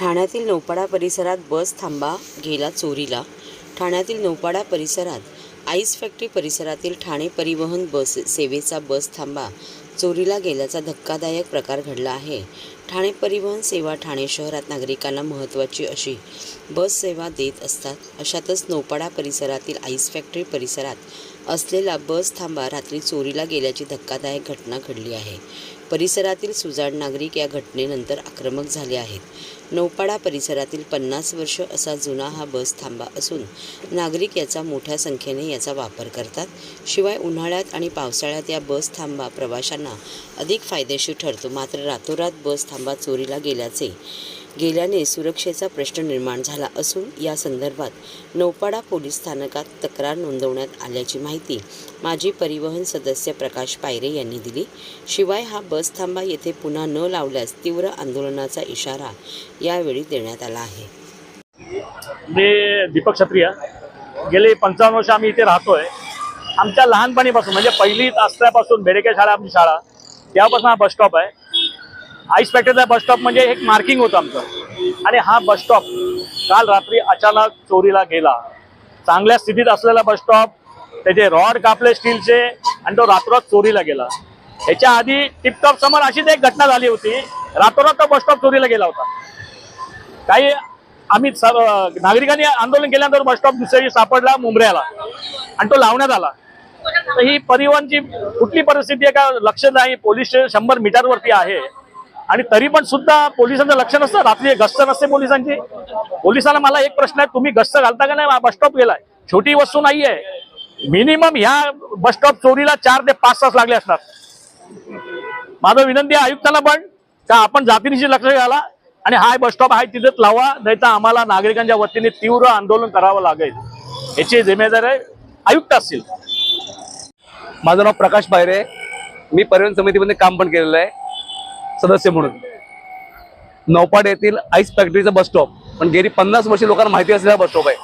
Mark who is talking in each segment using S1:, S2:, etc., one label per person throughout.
S1: ठाण्यातील नौपाडा परिसरात बस थांबा गेला चोरीला। ठाण्यातील नौपाडा परिसरात आईस फॅक्टरी परिसरातील ठाणे परिवहन बस सेवेचा बस थांबा चोरीला गेल्याचा धक्कादायक प्रकार घडला आहे। ठाणे परिवहन सेवा ठाणे शहरात नागरिकांना महत्त्वाची अशी बस सेवा देत असतात। अशातच नौपाडा परिसरातील आईस फॅक्टरी परिसरात असलेला बस थांबा रात्री चोरीला गेल्याची धक्कादायक घटना घडली आहे। परिसरातील सुजाण नागरिक या घटनेनंतर आक्रमक झाले आहेत। नौपाडा परिसरातील 50 वर्ष असा जुना हा बस थांबा असून नागरिक याचा मोठ्या संख्येने याचा वापर करतात। शिवाय उन्हाळ्यात आणि पावसाळ्यात या बस थांबा प्रवाशांना अधिक फायदेशीर ठरतो। मात्र रातोरात बस थांबा चोरीला गेल्याने सुरक्षेचा प्रश्न निर्माण झाला असून या संदर्भात नौपाडा पोलीस स्थानकात तक्रार नोंदवण्यात आल्याची माहिती माजी परिवहन सदस्य प्रकाश पायरे यांनी दिली। शिवाय हा बस थांबा येथे पुन्हा न लावल्यास तीव्र आंदोलनाचा इशारा यावेळी देण्यात आला आहे।
S2: मी दीपक क्षत्रिय, गेले 55 वर्ष आम्ही इथे राहतोय। आमच्या लहानपणीपासून म्हणजे पहिलीत असल्यापासून बेडेके शाळा आमची शाळा त्यापासून हा बस स्टॉप आहे। आईस फॅक्टरीचा बस स्टॉप म्हणजे एक मार्किंग होतं आमचं आणि हा बस स्टॉप काल रात्री अचानक चोरीला गेला। चांगल्या स्थितीत असलेला बस स्टॉप, त्याचे रॉड कापले स्टीलचे आणि तो रातोरात चोरीला गेला। ह्याच्या आधी टिपटॉप समोर अशीच एक घटना झाली होती, रातोरात तो बस स्टॉप चोरीला गेला होता। काही आम्ही नागरिकांनी आंदोलन केल्यानंतर बस स्टॉप दुसऱ्या दिवशी सापडला मुंबऱ्याला आणि तो लावण्यात आला। तर ही परिवहनची कुठली परिस्थिती आहे का लक्ष नाही। पोलीस स्टेशन 100 मीटरवरती आहे आणि तरी पण सुद्धा पोलिसांचं लक्ष नसतं। रात्री गस्त नसते पोलिसांची। पोलिसांना मला एक प्रश्न आहे, तुम्ही गस्त घालता का नाही? बस स्टॉप गेलाय, छोटी वस्तू नाही आहे। मिनिमम ह्या बस स्टॉप चोरीला 4 ते 5 तास लागले असणार। माझं विनंती आहे आयुक्तांना पण का आपण जातीनिशी लक्ष घाला आणि हा बस स्टॉप आहे तिथेच लावा, नाही तर आम्हाला नागरिकांच्या वतीने तीव्र आंदोलन करावं लागेल। याची जिम्मेदारी आयुक्त असतील।
S3: माझं नाव प्रकाश पायरे, मी परिवहन समितीमध्ये काम पण केलेलं आहे सदस्य म्हणून। नौपाडा येथील आईस फॅक्टरीचा बस स्टॉप पण गेली 50 वर्षे लोकांना माहिती असलेला बस स्टॉप आहे।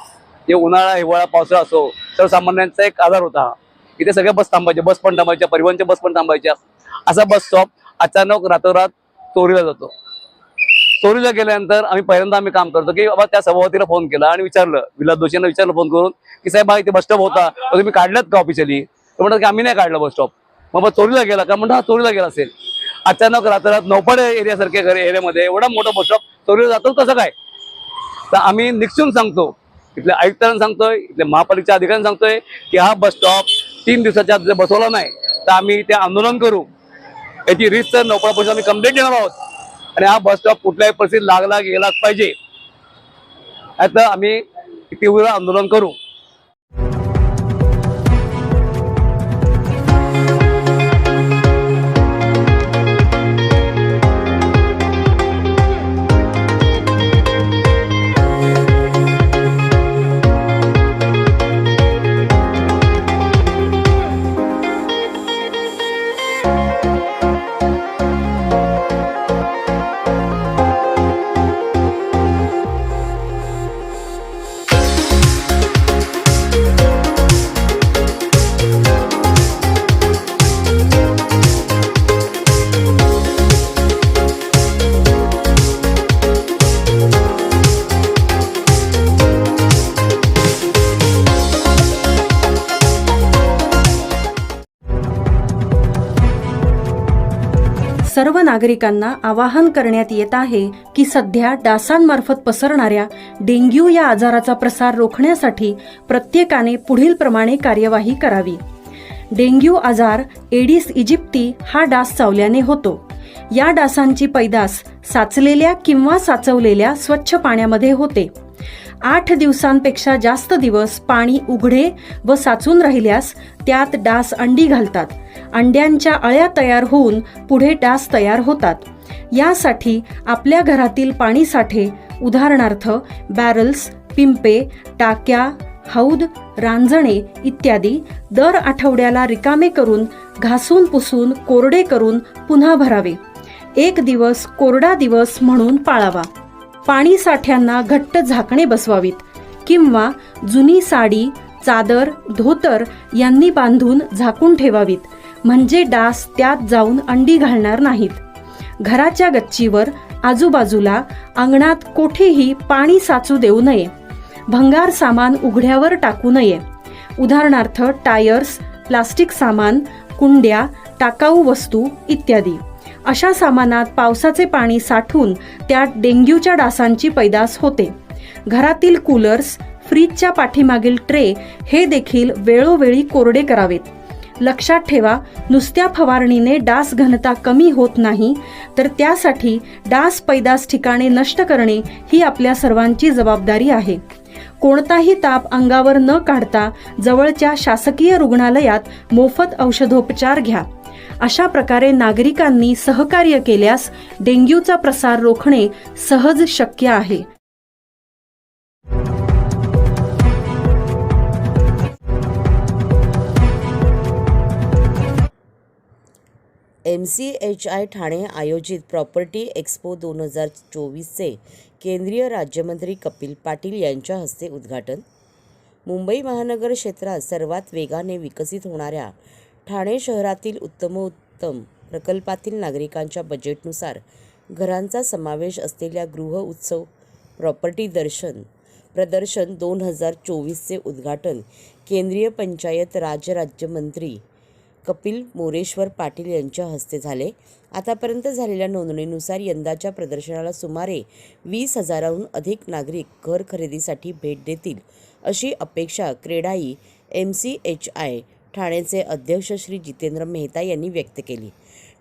S3: जे उन्हाळा हिवाळा पावसाळा असो सर्वसामान्यांचा एक आधार होता। इथे सगळ्या बस थांबायच्या, बस पण थांबायच्या, परिवहनच्या बस पण थांबायच्या। असा बस स्टॉप अचानक रातोरात चोरीला जातो। चोरीला गेल्यानंतर आम्ही काम करतो की बाबा त्या सभापतीला फोन केला आणि विचारलं, विलास दोषींना विचारलं फोन करून की साहेब इथे बस स्टॉप होता, तुम्ही काढलात का ऑफिशियली? तर म्हणतात की आम्ही नाही काढला बस स्टॉप। मग चोरीला गेला का? म्हणतात हा चोरीला गेला असेल। अचानक रातोरात नौपाडा एरियासारख्या एरियामध्ये एवढा मोठा बस स्टॉप चोरीला जातो कसं काय? तर आम्ही निक्षून सांगतो, इथल्या आयुक्तांना सांगतोय, इथल्या महापालिकेच्या अधिकाऱ्यांना सांगतोय की हा बस स्टॉप 3 दिवसाच्या आत जर बसवला नाही तर आम्ही ते आंदोलन करू। याची रीतसर नौपाडा पोलीस आम्ही कंप्लेंट देणार आहोत आणि हा बस स्टॉप कुठल्याही परिस्थितीत लागला गेलाच पाहिजे। आता आम्ही तीव्र आंदोलन करू।
S4: सर्व नागरिकांना आवाहन करण्यात येत आहे की सध्या डासांमार्फत पसरणाऱ्या डेंग्यू या आजाराचा प्रसार रोखण्यासाठी प्रत्येकाने पुढीलप्रमाणे कार्यवाही करावी। डेंग्यू आजार एडिस इजिप्ती हा डास चावल्याने होतो। या डासांची पैदास साचलेल्या किंवा साचवलेल्या स्वच्छ पाण्यामध्ये होते। 8 दिवसांपेक्षा जास्त दिवस पाणी उघडे व साचून राहिल्यास त्यात डास अंडी घालतात। अंड्यांच्या अळ्या तयार होऊन पुढे डास तयार होतात। यासाठी आपल्या घरातील पाणी साठे उदाहरणार्थ बॅरल्स, पिंपे, टाक्या, हौद, रांजणे इत्यादी दर आठवड्याला रिकामे करून घासून पुसून कोरडे करून पुन्हा भरावे। 1 दिवस कोरडा दिवस म्हणून पाळावा। पाणी साठ्यांना घट्ट झाकणे बसवावीत किंवा जुनी साडी, चादर, धोतर यांनी बांधून झाकून ठेवावीत, म्हणजे डास त्यात जाऊन अंडी घालणार नाहीत। घराच्या गच्चीवर आजूबाजूला अंगणात कोठेही पाणी साचू देऊ नये. भंगार सामान उघड्यावर टाकू नये. उदाहरणार्थ टायर्स, प्लास्टिक सामान, कुंड्या, टाकाऊ वस्तू इत्यादी. अशा सामानात पावसाचे पाणी साठून त्यात डेंग्यूच्या डासांची पैदास होते. घरातील कूलर्स, फ्रीजच्या पाठीमागील ट्रे हे देखील वेळोवेळी कोरडे करावेत. लक्षात ठेवा, नुसत्या फवारणीने डास घनता कमी होत नाही, तर त्यासाठी डास पैदास ठिकाणे नष्ट करणे ही आपल्या सर्वांची जबाबदारी आहे. कोणताही ताप अंगावर न काढता जवळच्या शासकीय रुग्णालयात मोफत औषधोपचार घ्या. अशा प्रकारे नागरिकांनी सहकार्य केल्यास डेंग्यूचा प्रसार रोखणे सहज शक्य आहे.
S1: MCHI ठाणे आयोजित प्रॉपर्टी एक्स्पो 2024चे केंद्रीय राज्यमंत्री कपिल पाटील यांच्या हस्ते उद्घाटन. मुंबई महानगर क्षेत्रात सर्वात वेगाने विकसित होणाऱ्या ठाणे शहरातील उत्तमोत्तम प्रकल्पातील नागरिकांच्या बजेटनुसार घरांचा समावेश असलेल्या गृह उत्सव प्रॉपर्टी प्रदर्शन 2024चे उद्घाटन केंद्रीय पंचायत राज राज्यमंत्री कपिल मोरेश्वर पाटील यांच्या हस्ते झाले. आतापर्यंत झालेल्या नोंदणीनुसार यंदाच्या प्रदर्शनाला सुमारे 20,000हून अधिक नागरिक घर खरेदीसाठी भेट देतील अशी अपेक्षा क्रेडाई MCHI ठाणेचे अध्यक्ष श्री जितेंद्र मेहता यांनी व्यक्त केली.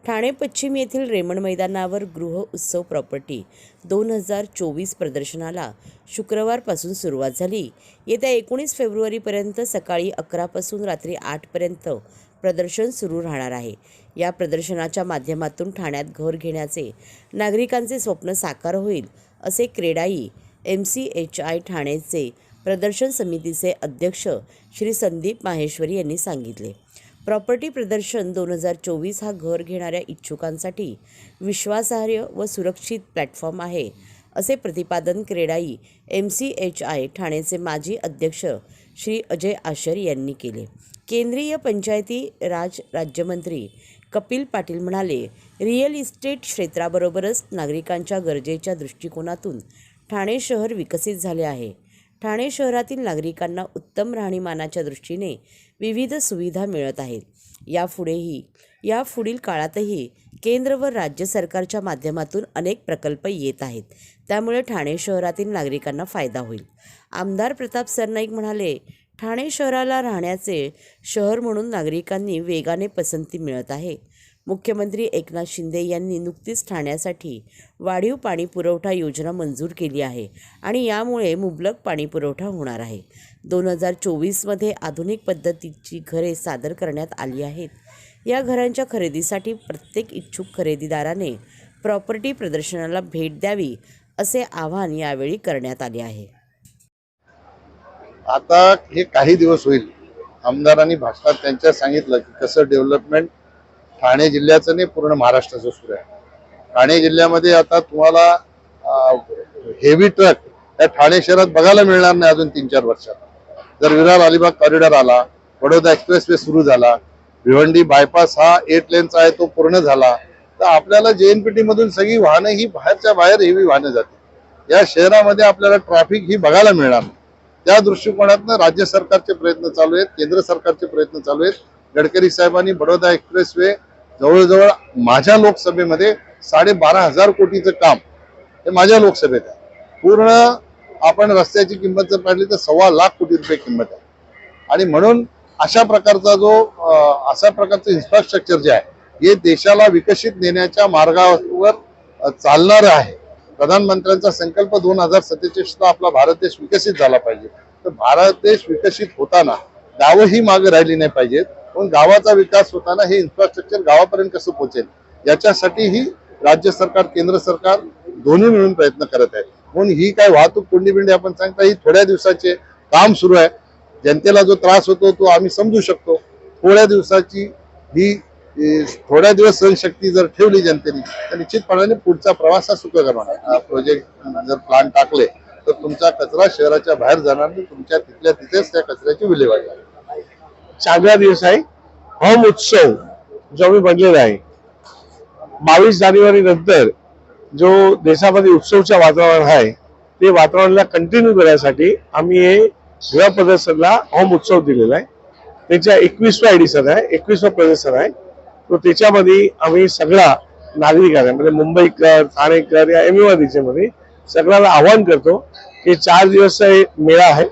S1: ठाणे पश्चिम येथील रेमंड मैदानावर गृह उत्सव प्रॉपर्टी 2024 प्रदर्शनाला शुक्रवारपासून सुरुवात झाली. येत्या 19 फेब्रुवारीपर्यंत सकाळी 11 पासून रात्री 8 पर्यंत प्रदर्शन सुरू राहणार आहे. या प्रदर्शनाच्या माध्यमातून ठाण्यात घर घेण्याचे नागरिकांचे स्वप्न साकार होईल असे क्रेडाई MCHI ठाणेचे प्रदर्शन समितीचे अध्यक्ष श्री संदीप माहेश्वरी यांनी सांगितले. प्रॉपर्टी प्रदर्शन 2024 हा घर घेणाऱ्या इच्छुकांसाठी विश्वासार्ह व सुरक्षित प्लॅटफॉर्म आहे असे प्रतिपादन क्रेडाई MCHI ठाणेचे माजी अध्यक्ष श्री अजय आशर यांनी केले. केंद्रीय पंचायती राज राज्यमंत्री कपिल पाटील म्हणाले, रिअल इस्टेट क्षेत्राबरोबरच नागरिकांच्या गरजेच्या दृष्टिकोनातून ठाणे शहर विकसित झाले आहे. ठाणे शहरातील नागरिकांना उत्तम राहणीमानाच्या दृष्टीने विविध सुविधा मिळत आहेत. यापुढील काळातही केंद्र व राज्य सरकारच्या माध्यमातून अनेक प्रकल्प येत आहेत. त्यामुळे ठाणे शहरातील नागरिकांना फायदा होईल. आमदार प्रताप सरनाईक म्हणाले, ठाणे शहराला राहण्याचे शहर म्हणून नागरिकांनी वेगाने पसंती मिळत आहे. मुख्यमंत्री एकनाथ शिंदे यांनी नुकतीच ठाण्यासाठी वाढीव पाणी पुरवठा योजना मंजूर केली आहे आणि यामुळे मुबलक पाणी पुरवठा होणार आहे. 2024मध्ये आधुनिक पद्धतीची घरे सादर करण्यात आली आहेत. या घरांच्या खरेदीसाठी प्रत्येक इच्छुक खरेदीदाराने प्रॉपर्टी प्रदर्शनाला भेट द्यावी असे आवाहन यावेळी करण्यात आले आहे.
S5: आता हे काही दिवस होईल, आमदारांनी भाषणात त्यांच्या सांगितलं की कसं डेव्हलपमेंट ठाणे जिल्ह्याचं नाही पूर्ण महाराष्ट्राचं सुरू आहे. ठाणे जिल्ह्यामध्ये आता तुम्हाला हेवी ट्रक या ठाणे शहरात बघायला मिळणार नाही अजून 3-4 वर्षात. जर विरार अलिबाग कॉरिडॉर आला, बडोदा एक्सप्रेसवे सुरू झाला, भिवंडी बायपास हा 8 लेनचा आहे तो पूर्ण झाला, तर आपल्याला JNPT मधून सगळी वाहनं ही बाहेरच्या बाहेर हेवी वाहनं जातील. या शहरामध्ये आपल्याला ट्रॅफिक ही बघायला मिळणार नाही. त्या दृष्टिकोनातून राज्य सरकारचे प्रयत्न चालू आहेत, केंद्र सरकारचे प्रयत्न चालू आहेत. गडकरी साहेबांनी बडोदा एक्सप्रेसवे जवळजवळ माझ्या लोकसभेमध्ये 12,500 कोटीचं काम हे माझ्या लोकसभेत आहे. पूर्ण आपण रस्त्याची किंमत जर पाहिली तर 1.25 लाख कोटी रुपये किंमत आहे. आणि म्हणून अशा प्रकारचं इन्फ्रास्ट्रक्चर जे आहे हे देशाला विकसित नेण्याच्या मार्गावर चालणारं आहे. प्रधानमंत्र्यांचा संकल्प 2047ला आपला भारत देश विकसित झाला पाहिजे. तर भारत देश विकसित होताना गावही मागे राहिली नाही पाहिजेत. पण गावाचा विकास होताना हे इन्फ्रास्ट्रक्चर गावापर्यंत कसं पोहोचेल याच्यासाठीही राज्य सरकार केंद्र सरकार दोन्ही मिळून प्रयत्न करत आहेत. म्हणून ही काय वाहतूक कोंडीबिंडी आपण सांगता ही थोड्या दिवसाचे काम सुरू आहे. जनतेला जो त्रास होतो तो आम्ही समजू शकतो. थोड्या दिवसाची ही थोड्या दिवस सहनशक्ती जर ठेवली जनतेने तर निश्चितपणाने पुढचा प्रवास हा सुखकर होणार. प्रोजेक्ट जर प्लान टाकले तर तुमचा कचरा शहराच्या बाहेर जाणार नाही, तुमच्या तिथल्या तिथेच त्या कचऱ्याची विल्हेवाट लागेल.
S6: चांगला दिवस आहे. होम उत्सव जो मी बनलेला आहे 22 जानेवारी नंतर जो देशामध्ये उत्सवचं वातावरण आहे ते वातावरणाला कंटिन्यू करण्यासाठी आम्ही हे गृह प्रदर्शनला होम उत्सव दिलेला आहे. त्याच्या 21वा एडिशन आहे, 21वा प्रदर्शन आहे. तो त्याच्यामध्ये आम्ही सगळा नागरिकांना म्हणजे मुंबईकर, ठाणेकर या एमएमआरडीसी मध्ये सगळ्याला आवाहन करतो की 4 दिवसचा मेळा आहे.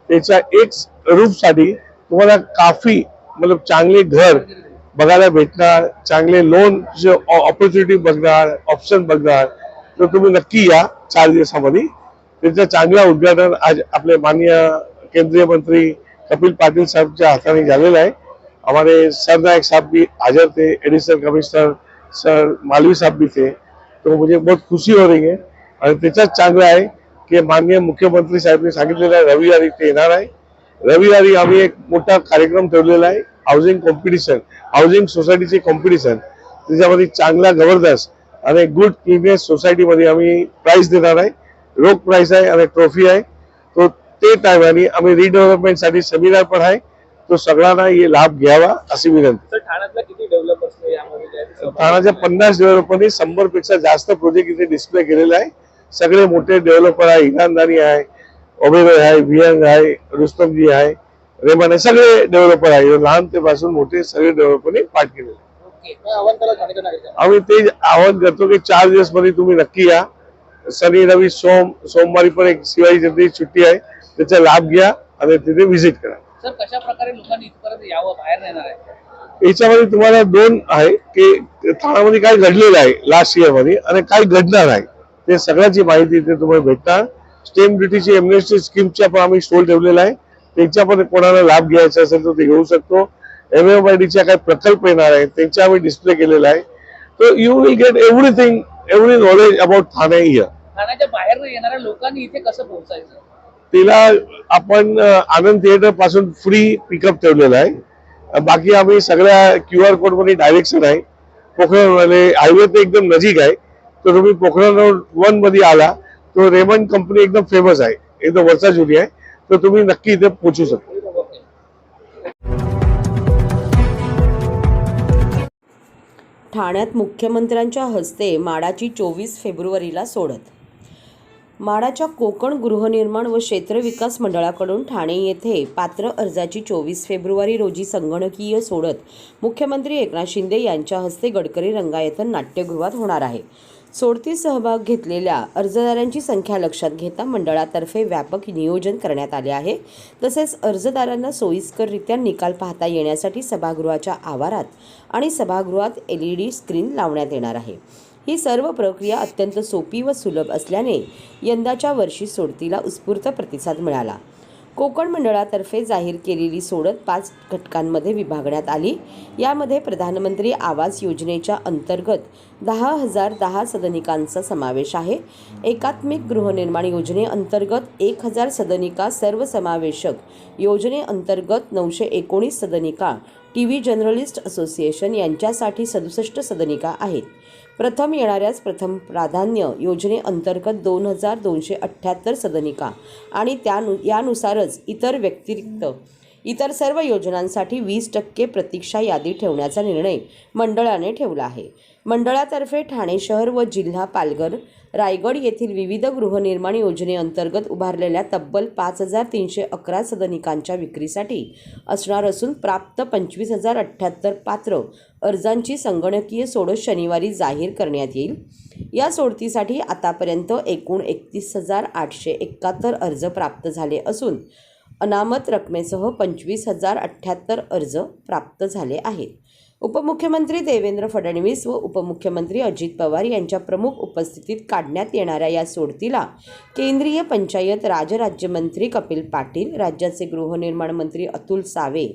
S6: त्याच्या एक रूपसाठी तुम्हाला काफी मतलब चांगले घर बघायला भेटणार, चांगले लोन ऑपॉर्च्युनिटी बघणार, ऑप्शन बघणार. तर तुम्ही नक्की या 4 दिवसामध्ये. त्याचं चांगलं उद्घाटन आज आपले माननीय केंद्रीय मंत्री कपिल पाटिल साहबच्या हाताने झालेलं आहे. हमारे सरनायक साहब भी हाजिर थे, एडिशनल कमिश्नर सर मालवी साहब भी थे. तो मुझे बहुत खुशी हो रही है. आणि त्याच्यात चांगलं आहे की माननीय मुख्यमंत्री साहेबांनी सांगितलेलं आहे रविवारी ते येणार आहे. रविवारी आम्ही एक मोठा कार्यक्रम ठेवलेला आहे, हाऊसिंग कॉम्पिटिशन, हाऊसिंग सोसायटीचे कॉम्पिटिशन. त्याच्यामध्ये चांगला जबरदस्त आणि गुड क्लिननेस सोसायटीमध्ये आम्ही प्राइज देणार आहे. रोख प्राइज आहे आणि ट्रॉफी आहे. तो ते टायमाने आम्ही रिडेव्हलपमेंटसाठी सेमिनार पण आहे. तो सगळ्यांना हे लाभ घ्यावा अशी विनंती.
S3: ठाण्यातल्या किती डेव्हलपर्स यामध्ये
S6: ठाण्याच्या 50 डेव्हलपरनी 100 पेक्षा जास्त प्रोजेक्ट इथे डिस्प्ले केलेला आहे. सगळे मोठे डेव्हलपर आहे, इनामदारी आहे, ओबेरॉय आहे, विहंग आहे, रुस्तमजी आहे, रेमन आहे, सगळे डेव्हलपर आहे. लहान ते पासून मोठे सगळे डेव्हलपरनी पाठ केलेले आहे. आम्ही ते आवाहन करतो की 4 दिवस मध्ये तुम्ही नक्की या. शनी रवी सोमवारी पण एक शिवाजी जयंती सुट्टी आहे, त्याचा लाभ घ्या आणि तिथे व्हिजिट करा.
S3: सर कशा प्रकारे लोकांनी इथपर्यंत यावं, बाहेर येणार आहे?
S6: याच्यामध्ये तुम्हाला 2 आहे की ठाण्यामध्ये काय घडलेलं आहे लास्ट इयर मध्ये आणि काय घडणार आहे ते सगळ्याची माहिती इथे तुम्हाला भेटणार. स्टेम ड्युटीची एमनेस्टी स्कीमचा पण आम्ही स्टॉल ठेवलेला आहे. त्याच्या पण कोणाला लाभ घ्यायचा असेल तर ते घेऊ शकतो. एमएमआरडीच्या काही प्रकल्प येणार आहे त्यांचा आम्ही डिस्प्ले केलेला आहे. तर you will get everything, every knowledge about Thane here.
S3: ठाण्याच्या बाहेर येणाऱ्या लोकांनी इथे कसं पोहोचायचं?
S6: तिला आपण आनंद थिएटर पासून फ्री पिकअप ठेवलेला आहे. बाकी आम्ही सगळ्या QR कोड मध्ये डायरेक्शन आहे. पोखरण हायवे ते एकदम नजीक आहे. तर तुम्ही पोखरण रोड 1 मध्ये आला तो रेमन कंपनी एकदम फेमस आहे, एकदम वरचा जुनी आहे. तर तुम्ही नक्की इथे पोहोचू शकता.
S1: ठाण्यात मुख्यमंत्र्यांच्या हस्ते माडाची 24 फेब्रुवारीला सोडत. माडाच्या कोकण गृहनिर्माण व क्षेत्र विकास मंडळाकडून ठाणे येथे पात्र अर्जाची 24 फेब्रुवारी रोजी संगणकीय सोडत मुख्यमंत्री एकनाथ शिंदे यांच्या हस्ते गडकरी रंगायतन नाट्यगृहात होणार आहे. सोडतीत सहभाग घेतलेल्या अर्जदारांची संख्या लक्षात घेता मंडळातर्फे व्यापक नियोजन करण्यात आले आहे. तसेच अर्जदारांना सोयीस्कररित्या निकाल पाहता येण्यासाठी सभागृहाच्या आवारात आणि सभागृहात LED स्क्रीन लावण्यात येणार आहे. ही सर्व प्रक्रिया अत्यंत सोपी व सुलभ असल्याने यंदाच्या वर्षी सोडतीला उत्स्फूर्त प्रतिसाद मिळाला. कोकण मंडळातर्फे जाहीर केलेली सोडत 5 घटकांमध्ये विभागण्यात आली. यामध्ये प्रधानमंत्री आवास योजनेच्या अंतर्गत 10,010 सदनिकांचा समावेश आहे. एकात्मिक गृहनिर्माण योजनेअंतर्गत 1,000 सदनिका, सर्वसमावेशक योजनेअंतर्गत 919 सदनिका, TV जर्नलिस्ट असोसिएशन यांच्यासाठी 67 सदनिका आहेत. प्रथम येणाऱ्यास प्रथम प्राधान्य योजनेअंतर्गत 2,278 सदनिका आणि यानुसारच इतर सर्व योजनांसाठी 20% प्रतीक्षा यादी ठेवण्याचा निर्णय मंडळाने ठेवला आहे. मंडळातर्फे ठाणे शहर व जिल्हा पालघर, रायगड येथील विविध गृहनिर्माण योजनेअंतर्गत उभारलेल्या तब्बल 5,311 सदनिकांच्या विक्रीसाठी असणार असून प्राप्त 25,078 पात्र अर्जांची संगणकीय सोडत शनिवारी जाहीर करण्यात येईल. या सोडतीसाठी आतापर्यंत एकूण 31,871 अर्ज प्राप्त झाले असून अनामत रकमेसह 25,078 अर्ज प्राप्त झाले आहेत. उपमुख्यमंत्री देवेंद्र फडणवीस व उपमुख्यमंत्री अजित पवार यांच्या प्रमुख उपस्थितीत काढण्यात येणाऱ्या या सोडतीला केंद्रीय पंचायत राज राज्यमंत्री कपिल पाटील, राज्याचे गृहनिर्माण मंत्री अतुल सावे,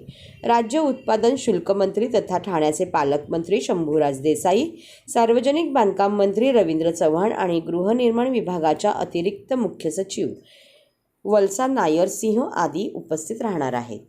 S1: राज्य उत्पादन शुल्क मंत्री तथा ठाण्याचे पालकमंत्री शंभूराज देसाई, सार्वजनिक बांधकाम मंत्री रवींद्र चव्हाण आणि गृहनिर्माण विभागाच्या अतिरिक्त मुख्य सचिव वल्सा नायर सिंह आदी उपस्थित राहणार आहेत.